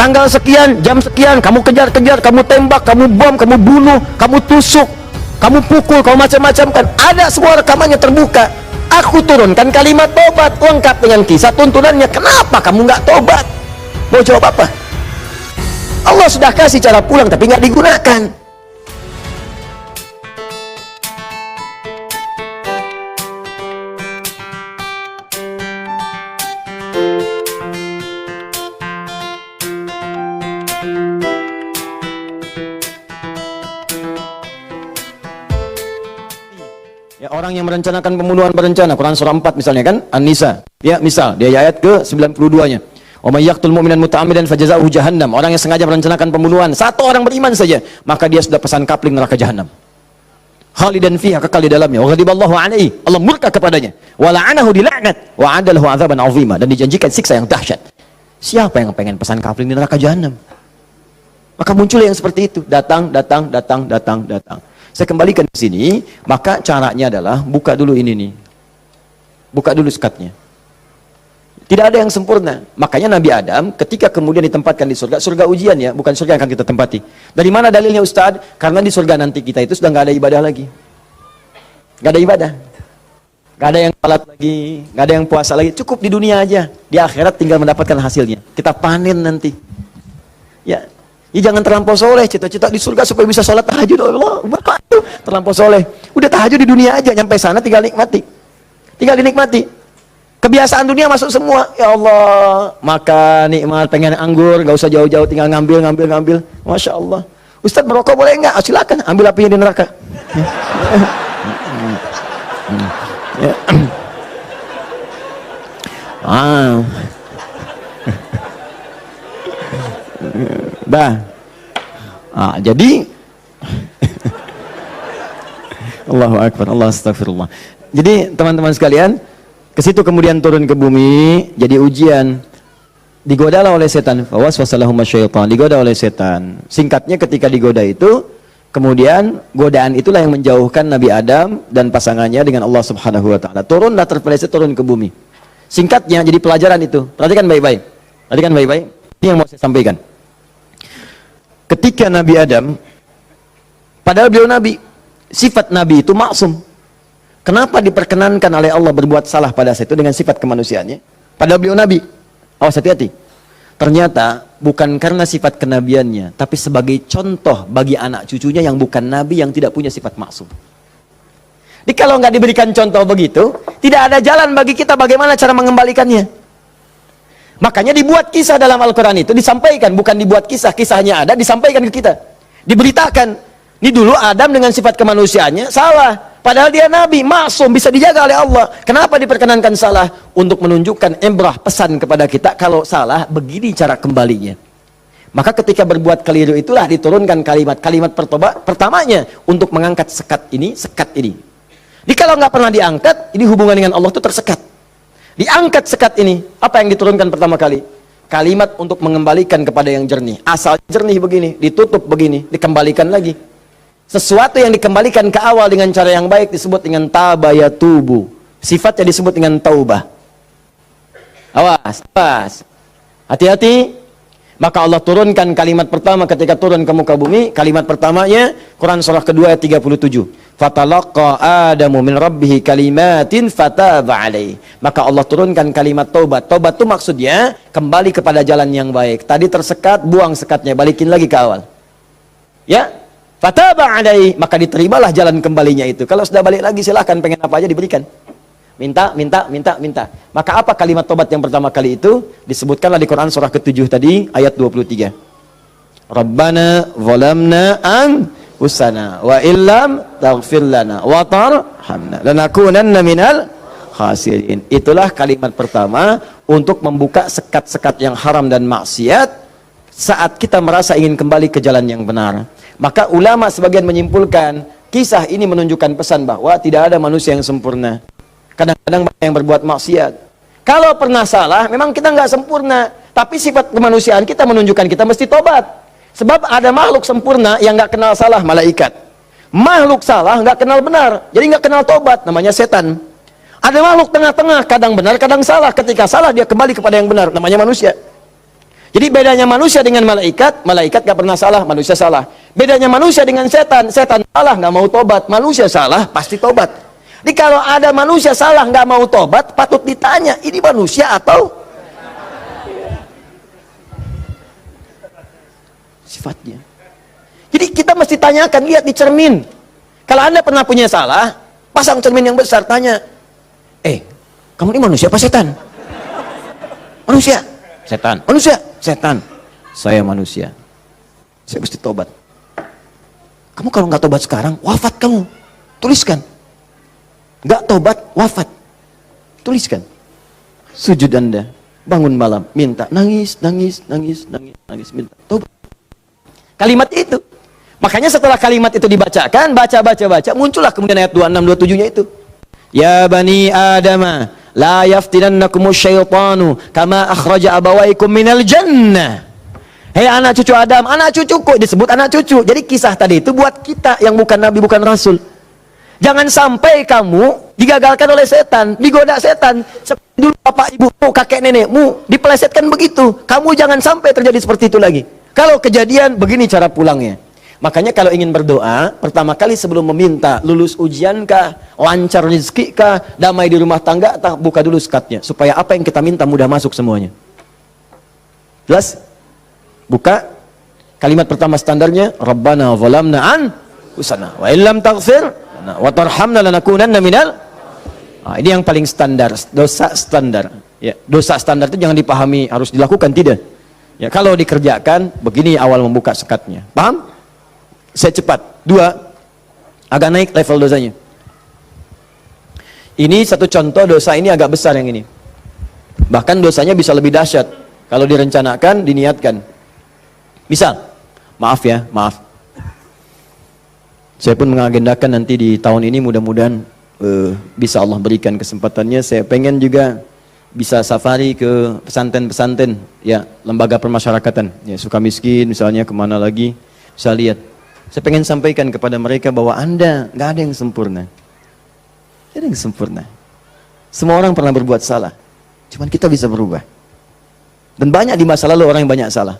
tanggal sekian, jam sekian, kamu kejar-kejar, kamu tembak, kamu bom, kamu bunuh, kamu tusuk, kamu pukul, kamu macam-macam kan. Ada semua rekamannya terbuka. Aku turunkan kalimat tobat lengkap dengan kisah tuntunannya. Kenapa kamu nggak tobat? Mau jawab apa? Allah sudah kasih cara pulang tapi nggak digunakan. Ya, orang yang merencanakan pembunuhan berencana, Quran surah 4 misalnya kan, An-Nisa. Ya, misal dia ayat ke 92-nya. Wa may yaqtul mu'minan muta'ammidan fajazaohu jahannam. Orang yang sengaja merencanakan pembunuhan, satu orang beriman saja, maka dia sudah pesan kapling neraka jahanam. Khalidan fiha, kekal di dalamnya. Wa ghadiballahu alaihi, Allah murka kepadanya. Wa la'anahu dilaknat wa 'adalahu 'adzaban 'azima, dan dijanjikan siksa yang dahsyat. Siapa yang pengen pesan kapling di neraka jahanam? Maka muncul yang seperti itu, datang. Saya kembalikan ke sini, maka caranya adalah buka dulu ini nih. Buka dulu sekatnya. Tidak ada yang sempurna. Makanya Nabi Adam ketika kemudian ditempatkan di surga, surga ujian ya, bukan surga yang akan kita tempati. Dari mana dalilnya Ustaz? Karena di surga nanti kita itu sudah nggak ada ibadah lagi. Nggak ada ibadah. Nggak ada yang salat lagi, nggak ada yang puasa lagi. Cukup di dunia aja. Di akhirat tinggal mendapatkan hasilnya. Kita panen nanti. Ya. Ya jangan terlampau soleh, cita-cita di surga supaya bisa sholat tahajud. Allah, terlampau soleh. Udah tahajud di dunia aja, nyampe sana tinggal nikmati. Tinggal dinikmati. Kebiasaan dunia masuk semua. Ya Allah, makan nikmat, pengen anggur, nggak usah jauh-jauh, tinggal ngambil. Masya Allah. Ustaz merokok boleh nggak? Oh, silakan, ambil apinya di neraka. Jadi Allahu Akbar, Allah astagfirullah. Jadi teman-teman sekalian, ke situ kemudian turun ke bumi, jadi ujian. Digodalah oleh setan, fawaswasalahum syaitan, digoda oleh setan. Singkatnya ketika digoda itu, kemudian godaan itulah yang menjauhkan Nabi Adam dan pasangannya dengan Allah Subhanahu wa taala. Turunlah terpeleset, turun ke bumi. Singkatnya jadi pelajaran itu. Perhatikan baik-baik. Ini yang mau saya sampaikan. Ketika Nabi Adam, padahal beliau Nabi, sifat Nabi itu maksum. Kenapa diperkenankan oleh Allah berbuat salah pada saat itu dengan sifat kemanusiaannya? Padahal beliau Nabi. Awas hati-hati. Ternyata bukan karena sifat kenabiannya, tapi sebagai contoh bagi anak cucunya yang bukan Nabi, yang tidak punya sifat maksum. Jadi kalau nggak diberikan contoh begitu, tidak ada jalan bagi kita bagaimana cara mengembalikannya. Makanya dibuat kisah dalam Al-Quran itu, disampaikan, bukan dibuat kisah, kisahnya ada, disampaikan ke kita, diberitakan. Ini dulu Adam dengan sifat kemanusiaannya salah, padahal dia Nabi, maksum, bisa dijaga oleh Allah. Kenapa diperkenankan salah? Untuk menunjukkan ibrah, pesan kepada kita, kalau salah, begini cara kembalinya. Maka ketika berbuat keliru itulah diturunkan kalimat pertamanya, untuk mengangkat sekat ini. Jadi kalau nggak pernah diangkat, ini hubungan dengan Allah itu tersekat. Diangkat sekat ini, apa yang diturunkan pertama kali? Kalimat untuk mengembalikan kepada yang jernih. Asal jernih begini, ditutup begini, dikembalikan lagi. Sesuatu yang dikembalikan ke awal dengan cara yang baik disebut dengan tabayatubu. Sifatnya disebut dengan taubah. Awas. Hati-hati. Maka Allah turunkan kalimat pertama ketika turun ke muka bumi. Kalimat pertamanya, Quran surah kedua ayat 37. Fatalaqa Adamu min rabbihi kalimatin fataba alaih. Maka Allah turunkan kalimat taubat. Taubat itu maksudnya kembali kepada jalan yang baik. Tadi tersekat, buang sekatnya, balikin lagi ke awal. Ya, fataba alaih, maka diterimalah jalan kembalinya itu. Kalau sudah balik lagi silahkan, pengen apa aja diberikan. Minta. Maka apa kalimat taubat yang pertama kali itu? Disebutkanlah di Quran surah ke-7 tadi ayat 23. Rabbana zalamna anfusana wa illam taghfir lana wa tarhamna lanakunanna minal khasirin. Itulah kalimat pertama untuk membuka sekat-sekat yang haram dan maksiat saat kita merasa ingin kembali ke jalan yang benar. Maka ulama sebagian menyimpulkan, kisah ini menunjukkan pesan bahwa tidak ada manusia yang sempurna. Kadang-kadang banyak yang berbuat maksiat. Kalau pernah salah, memang kita nggak sempurna. Tapi sifat kemanusiaan kita menunjukkan kita mesti tobat. Sebab ada makhluk sempurna yang nggak kenal salah, malaikat. Makhluk salah nggak kenal benar, jadi nggak kenal tobat, namanya setan. Ada makhluk tengah-tengah, kadang benar, kadang salah. Ketika salah dia kembali kepada yang benar, namanya manusia. Jadi bedanya manusia dengan malaikat, malaikat gak pernah salah, manusia salah. Bedanya manusia dengan setan, setan salah gak mau tobat, manusia salah pasti tobat. Jadi kalau ada manusia salah gak mau tobat, patut ditanya, ini manusia atau sifatnya. Jadi kita mesti tanyakan, lihat di cermin. Kalau Anda pernah punya salah, pasang cermin yang besar, tanya, kamu ini manusia apa setan? Manusia. Setan. Manusia. Setan. Saya manusia. Saya mesti tobat. Kamu kalau nggak tobat sekarang, wafat kamu. Tuliskan. Nggak tobat, wafat. Tuliskan. Sujud Anda. Bangun malam. Minta. Nangis, nangis, nangis, nangis, nangis. Minta. Tobat. Kalimat itu. Makanya setelah kalimat itu dibacakan, baca, muncullah kemudian ayat 26, 27-nya itu. Ya Bani Adama, la yaftinannakumus syaitanu kama akhraja abawaikum minal jannah. Hei anak cucu Adam, anak cucuku, disebut anak cucu. Jadi kisah tadi itu buat kita yang bukan nabi, bukan rasul. Jangan sampai kamu digagalkan oleh setan, digoda setan. Seperti dulu bapak ibumu, kakek nenekmu dipelesetkan begitu. Kamu jangan sampai terjadi seperti itu lagi. Kalau kejadian, begini cara pulangnya. Makanya kalau ingin berdoa, pertama kali sebelum meminta lulus ujian kah, lancar rezeki kah, damai di rumah tangga, buka dulu sekatnya. Supaya apa yang kita minta mudah masuk semuanya. Jelas? Buka. Kalimat pertama standarnya, Rabbana zalamna anfusana wa illam taghfir wa tarhamna lanakunanna minal. Ini yang paling standar, dosa standar. Ya, dosa standar itu jangan dipahami harus dilakukan, tidak. Ya, kalau dikerjakan, begini awal membuka sekatnya. Paham? Saya cepat. 2, agak naik level dosanya. Ini satu contoh dosa ini agak besar yang ini. Bahkan dosanya bisa lebih dahsyat kalau direncanakan, diniatkan. Misal, maaf ya, maaf. Saya pun mengagendakan nanti di tahun ini mudah-mudahan bisa Allah berikan kesempatannya. Saya pengen juga bisa safari ke pesantren-pesantren, ya, lembaga permasyarakatan, ya, Sukamiskin misalnya, kemana lagi, bisa lihat. Saya pengen sampaikan kepada mereka bahwa Anda nggak ada yang sempurna. Tidak ada yang sempurna. Semua orang pernah berbuat salah. Cuman kita bisa berubah. Dan banyak di masa lalu orang yang banyak salah.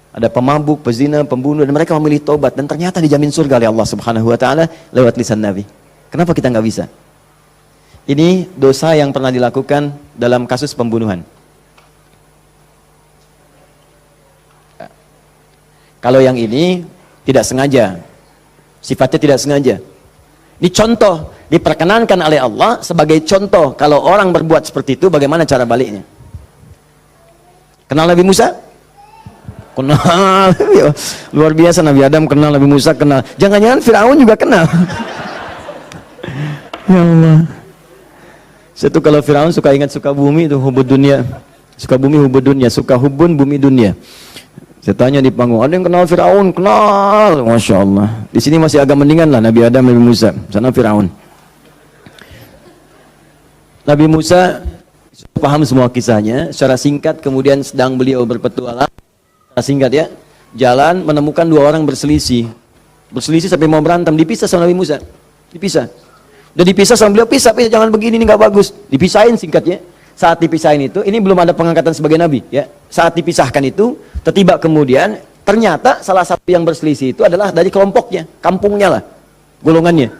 Ada pemabuk, pezina, pembunuh, dan mereka memilih tobat. Dan ternyata dijamin surga oleh Allah Subhanahu Wa Taala lewat lisan Nabi. Kenapa kita nggak bisa? Ini dosa yang pernah dilakukan dalam kasus pembunuhan. Kalau yang ini tidak sengaja, sifatnya tidak sengaja. Ini contoh, diperkenankan oleh Allah sebagai contoh. Kalau orang berbuat seperti itu, bagaimana cara baliknya? Kenal Nabi Musa? Kenal. Luar biasa, Nabi Adam kenal, Nabi Musa kenal. Jangan-jangan Fir'aun juga kenal. Ya Allah. Saya tuh kalau Fir'aun suka ingat suka bumi itu, hubud dunia. Suka bumi, hubud dunia. Suka hubun, bumi dunia. Saya tanya di panggung, ada yang kenal Fir'aun? Kenal, Masya Allah. Di sini masih agak mendingan lah Nabi Adam, Nabi Musa. Sana Fir'aun. Nabi Musa paham semua kisahnya. Secara singkat, kemudian sedang beliau berpetualang. Secara singkat ya, jalan menemukan 2 orang berselisih. Berselisih sampai mau berantem, dipisah sama Nabi Musa. Dipisah. Udah dipisah sama beliau, pisah, jangan begini, ini nggak bagus. Dipisahin singkatnya. Saat dipisahin itu, ini belum ada pengangkatan sebagai nabi, ya. Saat dipisahkan itu, tiba kemudian ternyata salah satu yang berselisih itu adalah dari kelompoknya, kampungnya lah, golongannya,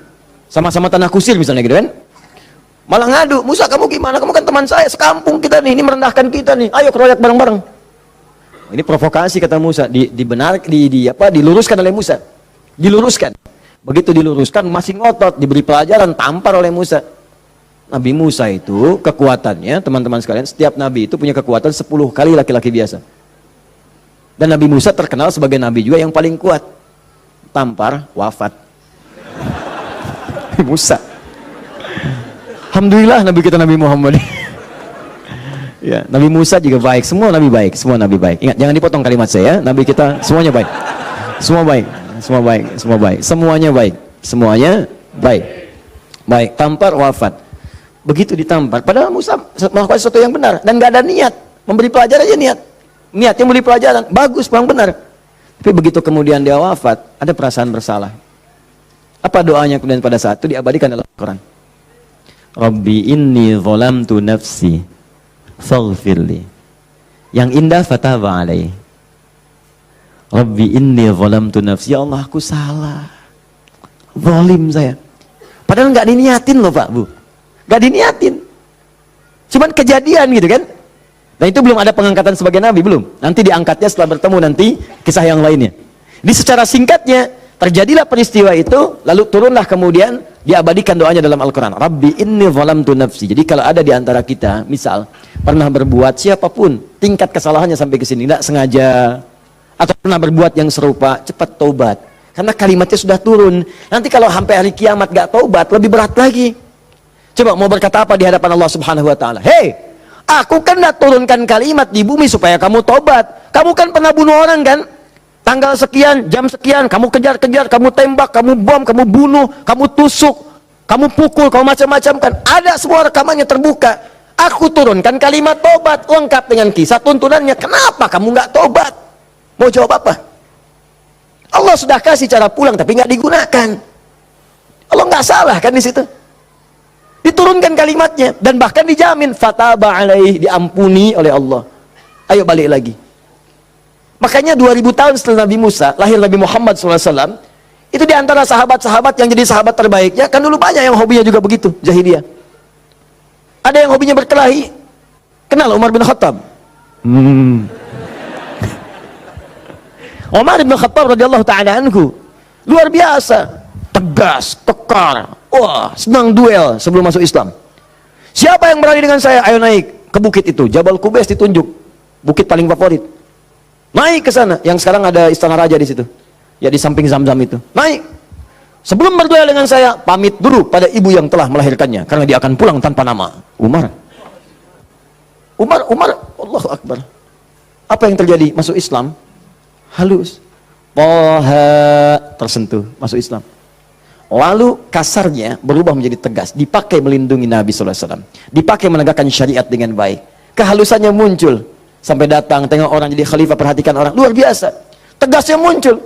sama-sama tanah kusir misalnya gitu kan. Malah ngadu, Musa kamu gimana? Kamu kan teman saya, sekampung kita nih, ini merendahkan kita nih. Ayo keroyak bareng-bareng. Ini provokasi kata Musa, diluruskan oleh Musa, diluruskan. Begitu diluruskan, masih ngotot, diberi pelajaran, tampar oleh Musa. Nabi Musa itu kekuatannya, teman-teman sekalian, setiap nabi itu punya kekuatan 10 kali laki-laki biasa. Dan Nabi Musa terkenal sebagai nabi juga yang paling kuat. Tampar, wafat. Musa. Alhamdulillah Nabi kita Nabi Muhammad. Ya, Nabi Musa juga baik, semua nabi baik, semua nabi baik. Ingat, jangan dipotong kalimat saya, nabi kita semuanya baik. Semua baik, semua baik, semua baik. Semuanya baik, semuanya baik. Baik, tampar, wafat. Begitu ditampar, padahal Musa melakukan sesuatu yang benar dan nggak ada niat memberi pelajaran aja, niat yang memberi pelajaran bagus, bang, benar. Tapi begitu kemudian dia wafat, ada perasaan bersalah. Apa doanya kemudian pada saat itu diabadikan dalam Al-Quran? Rabbi inni zalamtu nafsi faghfirli Yang indah fataba alaih. Rabbi inni zalamtu nafsi. Ya Allah, aku salah. Zalim saya. Padahal nggak diniatin loh Pak, Bu. Nggak diniatin. Cuman kejadian gitu kan. Nah itu belum ada pengangkatan sebagai nabi, belum. Nanti diangkatnya setelah bertemu nanti kisah yang lainnya. Di secara singkatnya, terjadilah peristiwa itu, lalu turunlah kemudian diabadikan doanya dalam Al-Quran. Rabbi inni zalamtu nafsi. Jadi kalau ada di antara kita, misal, pernah berbuat siapapun, tingkat kesalahannya sampai ke sini, tidak sengaja, atau pernah berbuat yang serupa, cepat taubat. Karena kalimatnya sudah turun. Nanti kalau sampai hari kiamat gak taubat, lebih berat lagi. Coba mau berkata apa di hadapan Allah Subhanahu wa Ta'ala? Hei, aku kan gak turunkan kalimat di bumi supaya kamu taubat. Kamu kan pernah bunuh orang kan? Tanggal sekian, jam sekian, kamu kejar-kejar, kamu tembak, kamu bom, kamu bunuh, kamu tusuk, kamu pukul, kamu macam-macam kan? Ada semua rekamannya terbuka. Aku turunkan kalimat taubat lengkap dengan kisah tuntunannya. Kenapa kamu gak taubat? Mau jawab apa? Allah sudah kasih cara pulang tapi nggak digunakan. Allah nggak salah kan di situ. Diturunkan kalimatnya dan bahkan dijamin fataba alaih, diampuni oleh Allah. Ayo balik lagi. Makanya 2000 tahun setelah Nabi Musa, lahir Nabi Muhammad SAW. Itu diantara sahabat-sahabat yang jadi sahabat terbaiknya. Kan dulu banyak yang hobinya juga begitu, jahiliyah. Ada yang hobinya berkelahi. Kenal Umar bin Khattab? Umar bin Khattab radhiyallahu ta'ala anhu luar biasa, tegas, kekar, wah senang duel sebelum masuk Islam. Siapa yang berani dengan saya? Ayo naik ke bukit itu, Jabal Qubais ditunjuk, bukit paling favorit. Naik ke sana, yang sekarang ada istana raja di situ, ya di samping Zamzam itu. Naik. Sebelum berduel dengan saya, pamit dulu pada ibu yang telah melahirkannya, karena dia akan pulang tanpa nama. Umar, Allahu Akbar. Apa yang terjadi? Masuk Islam halus, tersentuh, masuk Islam. Lalu kasarnya berubah menjadi tegas, dipakai melindungi Nabi SAW, dipakai menegakkan syariat dengan baik. Kehalusannya muncul, sampai datang tengok orang jadi khalifah, perhatikan orang, luar biasa. Tegasnya muncul.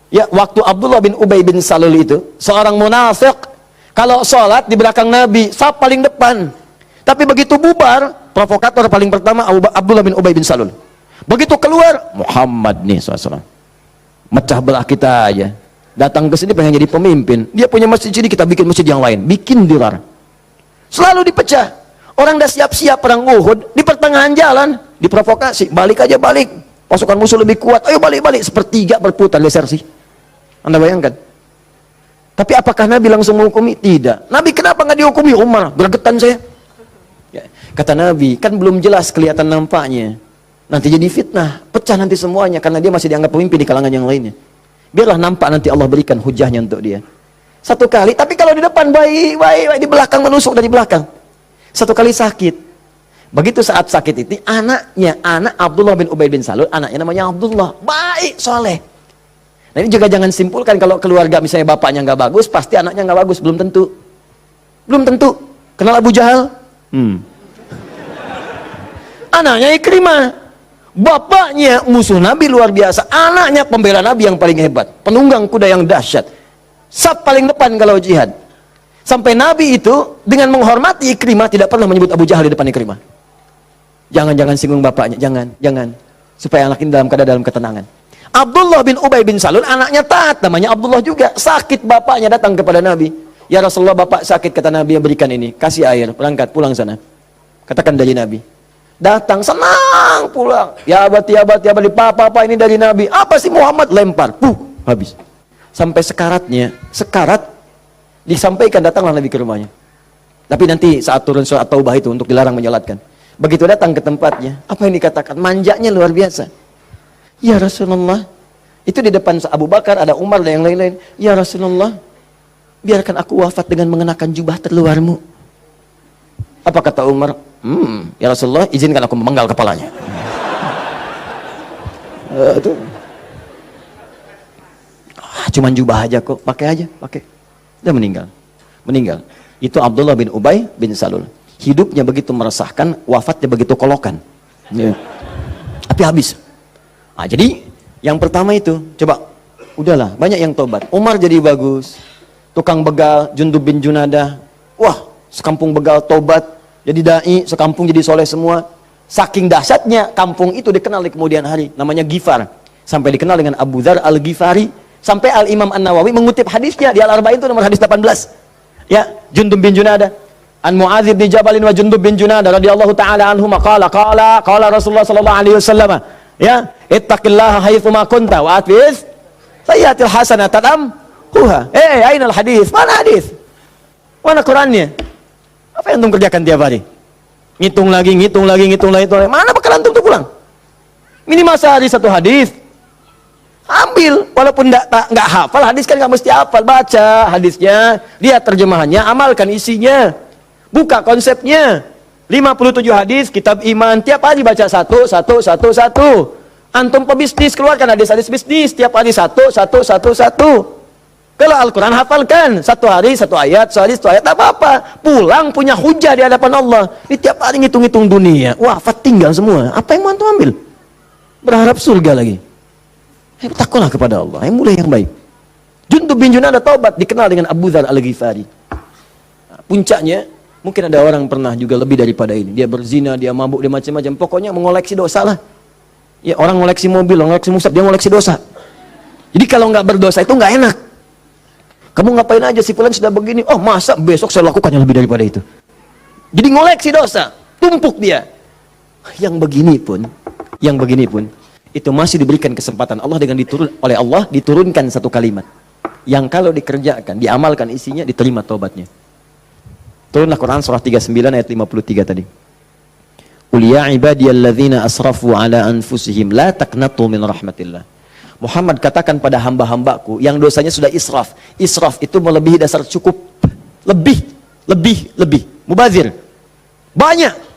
Ya, waktu Abdullah bin Ubay bin Salul itu, seorang munafik, kalau sholat di belakang Nabi, saf paling depan. Tapi begitu bubar, provokator paling pertama Abdullah bin Ubay bin Salul. Begitu keluar, Muhammad nih SAW, mecah belah kita aja. Datang ke sini pengen jadi pemimpin. Dia punya masjid sini, kita bikin masjid yang lain, bikin dilar. Selalu dipecah. Orang dah siap-siap perang Uhud, di pertengahan jalan diprovokasi, balik aja balik. Pasukan musuh lebih kuat, ayo balik-balik. Sepertiga berputar desersi. Anda bayangkan? Tapi apakah Nabi langsung menghukumi? Tidak. Nabi kenapa nggak dihukumi? Umar, gregetan saya. Ya, kata Nabi, kan belum jelas kelihatan nampaknya. Nanti jadi fitnah, pecah nanti semuanya karena dia masih dianggap pemimpin di kalangan yang lainnya. Biarlah nampak nanti Allah berikan hujahnya untuk dia. Satu kali, tapi kalau di depan baik, di belakang menusuk dari belakang. Satu kali sakit. Begitu saat sakit itu, anak Abdullah bin Ubay bin Salul, anaknya namanya Abdullah, baik, soleh. Nah ini juga jangan simpulkan kalau keluarga misalnya bapaknya nggak bagus, pasti anaknya nggak bagus, belum tentu. Belum tentu. Kenal Abu Jahal? Anaknya Ikrimah. Bapaknya musuh Nabi luar biasa, anaknya pembela Nabi yang paling hebat, penunggang kuda yang dahsyat, saf paling depan kalau jihad. Sampai Nabi itu dengan menghormati Ikrimah tidak pernah menyebut Abu Jahal di depan Ikrimah. Jangan singgung bapaknya, jangan, supaya anak ini dalam ketenangan. Abdullah bin Ubay bin Salul, anaknya taat, namanya Abdullah juga, sakit, bapaknya datang kepada Nabi. Ya Rasulullah, bapak sakit, kata Nabi, yang berikan ini, kasih air, berangkat pulang sana. Katakan dari Nabi. Datang senang pulang, ya abadi papa ini dari Nabi. Apa sih Muhammad? Lempar, habis. Sampai sekarat disampaikan, datanglah Nabi ke rumahnya. Tapi nanti saat turun surat Taubah itu untuk dilarang menyolatkan. Begitu datang ke tempatnya, apa yang dikatakan? Manjanya luar biasa. Ya Rasulullah, itu di depan Abu Bakar, ada Umar dan yang lain-lain. Ya Rasulullah, biarkan aku wafat dengan mengenakan jubah terluarmu. Apa kata Umar? Ya Rasulullah, izinkan aku memenggal kepalanya. Cuman jubah aja kok, pakai. Dia meninggal. Itu Abdullah bin Ubay bin Salul. Hidupnya begitu meresahkan, wafatnya begitu kolokan. Ya. Tapi habis. Nah, jadi yang pertama itu, coba, udahlah, banyak yang tobat. Umar jadi bagus. Tukang begal, Jundub bin Junadah. Wah, sekampung begal tobat. Jadi dai, sekampung jadi soleh semua. Saking dahsyatnya kampung itu dikenal di kemudian hari, namanya Ghifar. Sampai dikenal dengan Abu Dzar Al-Ghifari. Sampai Al-Imam An-Nawawi mengutip hadisnya di Al-Arba'in itu nomor hadis 18. Ya, Jundub bin Junadah. An Mu'adz bin Jabal wa Jundub bin Junadah radhiyallahu taala anhuma qala Rasulullah sallallahu alaihi wasallam, ya, ittaqillaha haitsu ma kunta wa atbiz sayyi'atil hasanata tamhuha. Ainal hadis? Mana hadis? Mana Qur'annya? Apa yang antum kerjakan tiap hari? Ngitung lagi. Mana bakal antum tuh pulang? Minimal sehari satu hadis. Ambil, walaupun nggak hafal hadis kan nggak mesti hafal. Baca hadisnya, lihat terjemahannya, amalkan isinya, buka konsepnya. 57 hadis kitab iman, tiap hari baca satu. Antum pebisnis, keluarkan hadis-hadis bisnis, tiap hari satu. Kalau Al-Quran hafalkan, satu hari satu ayat, tak apa-apa. Pulang punya hujah di hadapan Allah. Ini tiap hari ngitung-ngitung dunia, wafat tinggal semua. Apa yang mau antum ambil? Berharap surga lagi. Takutlah kepada Allah, mulai yang baik. Jundub bin Junadah taubat, dikenal dengan Abu Dzar Al-Ghifari. Puncaknya, mungkin ada orang pernah juga lebih daripada ini. Dia berzina, dia mabuk, dia macam-macam. Pokoknya mengoleksi dosa lah. Ya, orang ngoleksi mobil, ngoleksi musab, dia ngoleksi dosa. Jadi kalau nggak berdosa itu nggak enak. Kamu ngapain aja, si fulan sudah begini, oh masa besok saya lakukan yang lebih daripada itu. Jadi ngoleksi dosa, tumpuk dia. Yang begini pun itu masih diberikan kesempatan Allah dengan oleh Allah diturunkan satu kalimat yang kalau dikerjakan, diamalkan isinya, diterima taubatnya. Turunlah Quran surah 39 ayat 53 tadi. Qul ya ibadiyalladzina asrafu ala anfusihim la taqnatu min rahmatillah. Muhammad katakan pada hamba-hambaku yang dosanya sudah israf. Israf itu melebihi dasar cukup. Lebih. Mubazir. Banyak.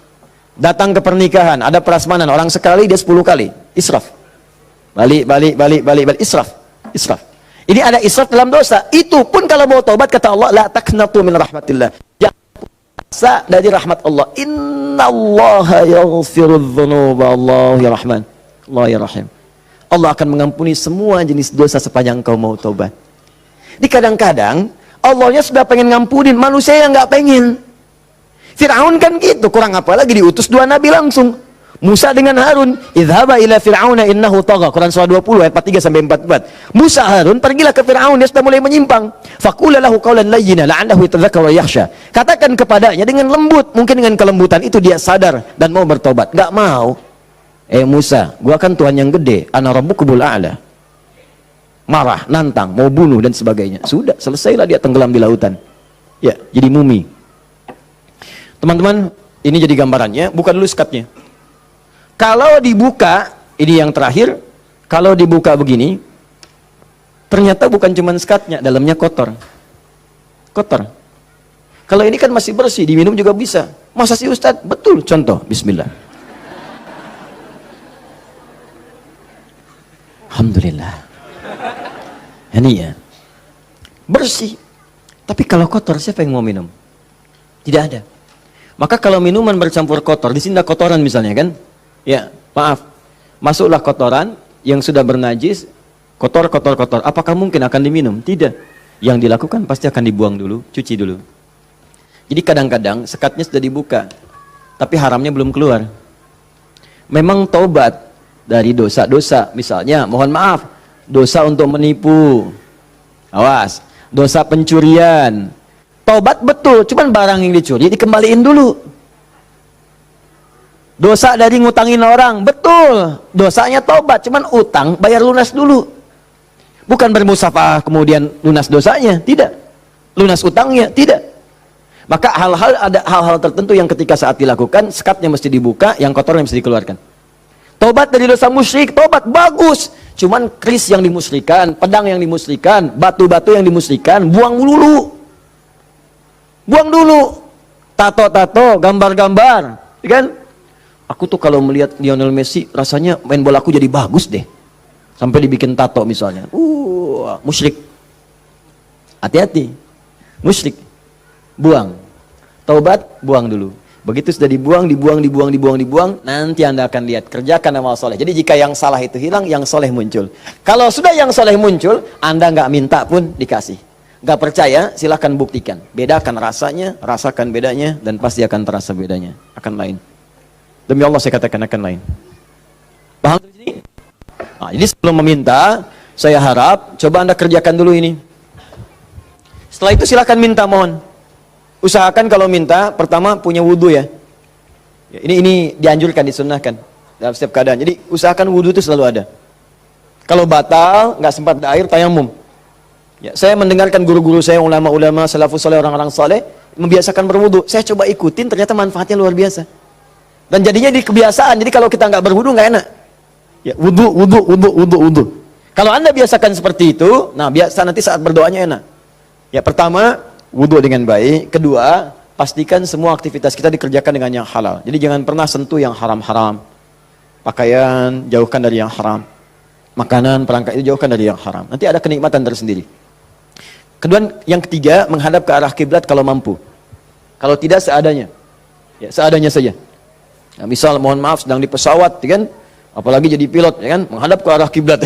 Datang ke pernikahan, ada prasmanan, orang sekali dia 10 kali. Israf. Balik. Israf. Ini ada israf dalam dosa. Itu pun kalau mau taubat, kata Allah, la taqnatu min rahmatillah. Jangan puasa dari rahmat Allah. Innallaha yaghfirudz dzunuba, Allah ya Rahman, Allah ya Rahim. Allah akan mengampuni semua jenis dosa sepanjang kau mau taubat. Di kadang-kadang Allahnya sudah pengen ngampunin, manusia yang nggak pengen. Fir'aun kan gitu, kurang apa lagi diutus 2 nabi langsung. Musa dengan Harun, idhaba ila fir'auna innahu tagha. Quran surah 20 ayat 43 sampai 44. Musa Harun pergilah ke Fir'aun, dia sudah mulai menyimpang. Faqula lahu qawlan layyina la'allahu yatadhakkaru wa yakhsha. Katakan kepadanya dengan lembut, mungkin dengan kelembutan itu dia sadar dan mau bertobat. Enggak mau. Musa, gua kan Tuhan yang gede, ana rabbukul a'la. Marah, nantang, mau bunuh dan sebagainya. Sudah, selesailah dia tenggelam di lautan. Ya, jadi mumi. Teman-teman, ini jadi gambarannya, buka dulu skatnya. Kalau dibuka, ini yang terakhir, kalau dibuka begini, ternyata bukan cuma skatnya, dalamnya kotor. Kotor. Kalau ini kan masih bersih, diminum juga bisa. Masa sih Ustadz? Betul, contoh, bismillah. Alhamdulillah. Ini ya. Bersih. Tapi kalau kotor, siapa yang mau minum? Tidak ada. Maka kalau minuman bercampur kotor, di sini ada kotoran misalnya kan? Ya, maaf. Masuklah kotoran yang sudah bernajis, kotor. Apakah mungkin akan diminum? Tidak. Yang dilakukan pasti akan dibuang dulu, cuci dulu. Jadi kadang-kadang sekatnya sudah dibuka, tapi haramnya belum keluar. Memang taubat dari dosa-dosa, misalnya mohon maaf, dosa untuk menipu, awas, dosa pencurian, taubat betul, cuman barang yang dicuri dikembaliin dulu. Dosa dari ngutangin orang, betul, dosanya taubat, cuman utang bayar lunas dulu, bukan bermusafah kemudian lunas dosanya, tidak, lunas utangnya, tidak. Maka ada hal-hal tertentu yang ketika saat dilakukan, sekatnya mesti dibuka, yang kotornya mesti dikeluarkan. Tobat dari dosa musyrik, tobat bagus. Cuman keris yang dimusyrikan, pedang yang dimusyrikan, batu-batu yang dimusyrikan, buang dulu. Buang dulu. Tato-tato, gambar-gambar, kan? Aku tuh kalau melihat Lionel Messi, rasanya main bola aku jadi bagus deh. Sampai dibikin tato misalnya. Musyrik. Hati-hati. Musyrik. Buang. Taubat, buang dulu. Begitu sudah dibuang, nanti Anda akan lihat, kerjakan amal soleh. Jadi jika yang salah itu hilang, yang soleh muncul. Kalau sudah yang soleh muncul, Anda nggak minta pun dikasih. Nggak percaya, silahkan buktikan. Bedakan rasanya, rasakan bedanya, dan pasti akan terasa bedanya. Akan lain. Demi Allah saya katakan akan lain. Paham di sini? Nah, jadi sebelum meminta, saya harap coba Anda kerjakan dulu ini. Setelah itu silakan minta, mohon. Usahakan kalau minta, pertama punya wudhu ya. Ini dianjurkan, disunnahkan dalam setiap keadaan. Jadi usahakan wudhu itu selalu ada. Kalau batal, nggak sempat ada air, tayamum. Ya, saya mendengarkan guru-guru saya, ulama-ulama, salafus saleh, orang-orang saleh membiasakan berwudu. Saya coba ikutin, ternyata manfaatnya luar biasa. Dan jadinya di kebiasaan. Jadi kalau kita nggak berwudu nggak enak. Ya, wudu. Kalau Anda biasakan seperti itu, nah biasa nanti saat berdoanya enak. Ya, pertama wudu dengan baik. Kedua, pastikan semua aktivitas kita dikerjakan dengan yang halal. Jadi jangan pernah sentuh yang haram-haram. Pakaian jauhkan dari yang haram. Makanan, perangkat itu jauhkan dari yang haram. Nanti ada kenikmatan tersendiri. Kedua, yang ketiga, menghadap ke arah kiblat kalau mampu. Kalau tidak, seadanya. Ya, seadanya saja. Nah, misal, mohon maaf, sedang di pesawat, ya kan? Apalagi jadi pilot, ya kan? Menghadap ke arah kiblat.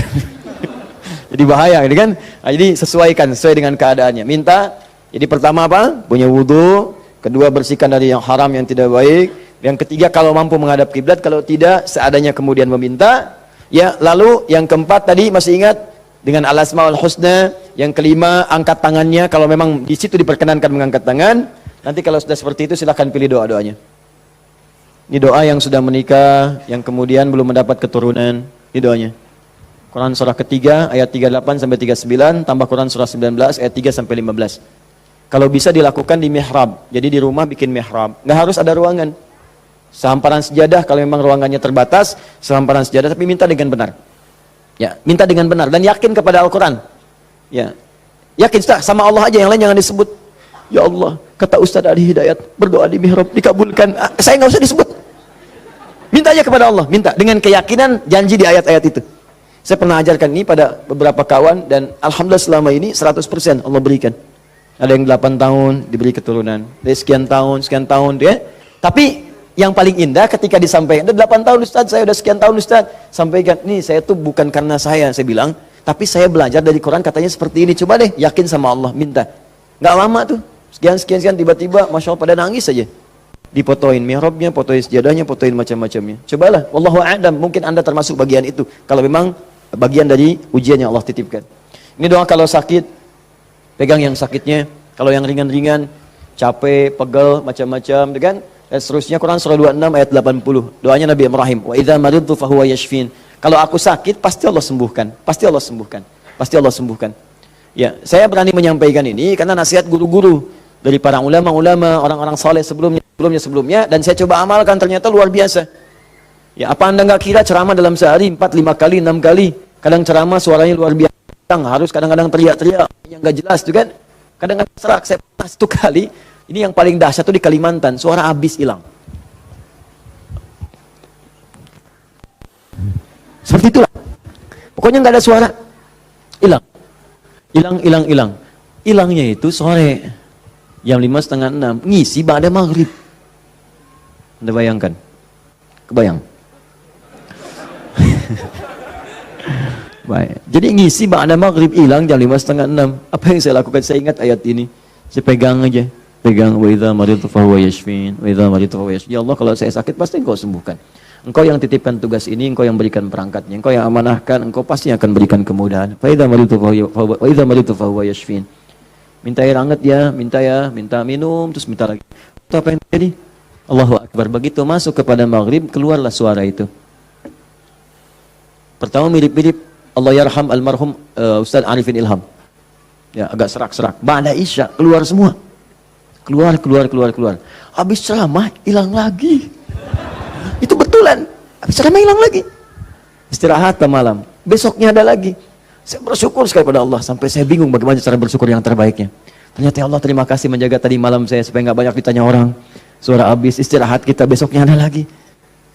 Jadi bahaya, ya kan? Nah, jadi sesuaikan, sesuai dengan keadaannya. Minta, jadi pertama apa? Punya wudu. Kedua, bersihkan dari yang haram, yang tidak baik. Yang ketiga, kalau mampu menghadap kiblat. Kalau tidak, seadanya kemudian meminta. Ya, lalu yang keempat tadi masih ingat? Dengan al-asmaul husna. Yang kelima, angkat tangannya. Kalau memang di situ diperkenankan mengangkat tangan. Nanti kalau sudah seperti itu silahkan pilih doa-doanya. Ini doa yang sudah menikah, yang kemudian belum mendapat keturunan. Ini doanya. Quran surah ketiga ayat 38 sampai 39 tambah Quran surah 19 ayat 3 sampai 15. Kalau bisa dilakukan di mihrab. Jadi di rumah bikin mihrab. Nggak harus ada ruangan. Sehamparan sejadah kalau memang ruangannya terbatas, sehamparan sejadah tapi minta dengan benar. Ya, minta dengan benar dan yakin kepada Al-Quran. Ya, yakin Ustaz, sama Allah aja, yang lain jangan disebut. Ya Allah, kata Ustaz Ali Hidayat, berdoa di mihrab dikabulkan. Saya nggak usah disebut. Minta aja kepada Allah, minta dengan keyakinan janji di ayat-ayat itu. Saya pernah ajarkan ini pada beberapa kawan dan alhamdulillah selama ini 100% Allah berikan. Ada yang 8 tahun diberi keturunan, dari sekian tahun ya. Tapi yang paling indah ketika disampaikan, udah 8 tahun Ustaz, saya udah sekian tahun Ustaz, sampaikan, nih saya tuh bukan karena saya bilang, tapi saya belajar dari Quran katanya seperti ini, coba deh yakin sama Allah, minta. Nggak lama tuh, sekian, tiba-tiba, Masya Allah pada nangis saja. Dipotoin mihrabnya, potoin sejadahnya, potoin macam-macamnya. Cobalah, wallahu a'lam, mungkin Anda termasuk bagian itu, kalau memang bagian dari ujian yang Allah titipkan. Ini doa kalau sakit, pegang yang sakitnya, kalau yang ringan-ringan, capek, pegel, macam-macam, kan? Dan seterusnya Quran surah 26 ayat 80. Doanya Nabi Ibrahim, wa idza maridtu fahuwa yashfin. Kalau aku sakit pasti Allah sembuhkan. Pasti Allah sembuhkan. Pasti Allah sembuhkan. Ya, saya berani menyampaikan ini karena nasihat guru-guru dari para ulama-ulama, orang-orang saleh sebelumnya dan saya coba amalkan ternyata luar biasa. Ya, apa Anda nggak kira ceramah dalam sehari 4, 5 kali, 6 kali. Kadang ceramah suaranya luar biasa. Harus kadang-kadang teriak-teriak yang nggak jelas tuh kan. Kadang-kadang serak, saya pernah 1 kali. Ini yang paling dahsyat tuh di Kalimantan, suara habis hilang. Seperti itulah. Pokoknya nggak ada suara. Hilang. Hilangnya itu sore. Jam 5:30, 6. Ngisi ba'da maghrib. Anda bayangkan? Kebayang? Baik. Jadi ngisi ba'da maghrib hilang jam 5:30, 6. Apa yang saya lakukan? Saya ingat ayat ini. Saya pegang aja. Pegang, wa idza maridtu fahuwa yashfin, wa idza maridtu fahuwa yashfin. Ya Allah, kalau saya sakit pasti Engkau sembuhkan. Engkau yang titipkan tugas ini, Engkau yang berikan perangkatnya, Engkau yang amanahkan, Engkau pasti akan berikan kemudahan. Fa idza maridtu fahuwa yashfin. Minta air hangat ya, minta minum, terus minta lagi. Itu apa yang terjadi? Allahu Akbar. Begitu masuk kepada maghrib, keluarlah suara itu. Pertama mirip-mirip Allah yarham almarhum Ustaz Arifin Ilham. Ya, agak serak-serak. Ba'da Isya keluar semua. Keluar. Habis ceramah hilang lagi. Itu betulan. Habis ceramah hilang lagi. Istirahat malam. Besoknya ada lagi. Saya bersyukur sekali pada Allah sampai saya bingung bagaimana cara bersyukur yang terbaiknya. Ternyata ya Allah terima kasih menjaga tadi malam saya supaya nggak banyak ditanya orang. Suara habis istirahat kita besoknya ada lagi.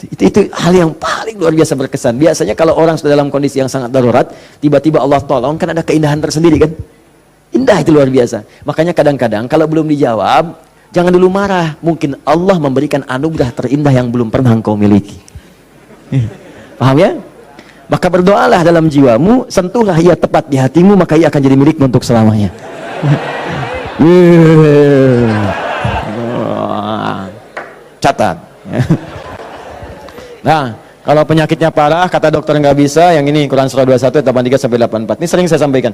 Itu hal yang paling luar biasa berkesan. Biasanya kalau orang sudah dalam kondisi yang sangat darurat, tiba-tiba Allah tolong kan ada keindahan tersendiri kan? Indah itu luar biasa. Makanya kadang-kadang kalau belum dijawab, jangan dulu marah. Mungkin Allah memberikan anugerah terindah yang belum pernah engkau miliki. Paham ya? Maka berdoalah dalam jiwamu, sentuhlah ia tepat di hatimu, maka ia akan jadi milikmu untuk selamanya. Catat. Nah, kalau penyakitnya parah, kata dokter nggak bisa, yang ini Quran surah 21 ayat 83 sampai 84. Ini sering saya sampaikan.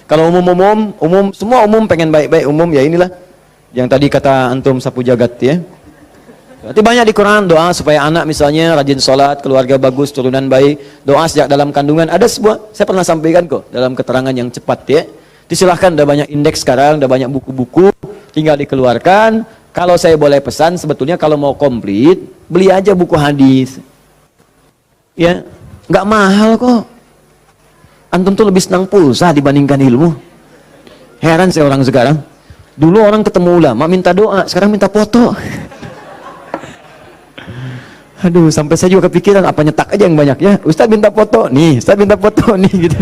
Kalau umum, semua umum pengen baik-baik umum, ya inilah. Yang tadi kata antum sapu jagat ya. Berarti banyak di Quran doa supaya anak misalnya rajin sholat, keluarga bagus, turunan baik, doa sejak dalam kandungan. Ada sebuah, saya pernah sampaikan kok dalam keterangan yang cepat ya. Disilahkan, ada banyak indeks sekarang, ada banyak buku-buku, tinggal dikeluarkan. Kalau saya boleh pesan, sebetulnya kalau mau komplit, beli aja buku hadis. Ya, nggak mahal kok. Antum tuh lebih senang pulsa dibandingkan ilmu. Heran saya orang sekarang. Dulu orang ketemu ulama minta doa, sekarang minta foto. Aduh, sampai saya juga kepikiran apa nyetak aja yang banyak ya. Ustaz minta foto nih gitu.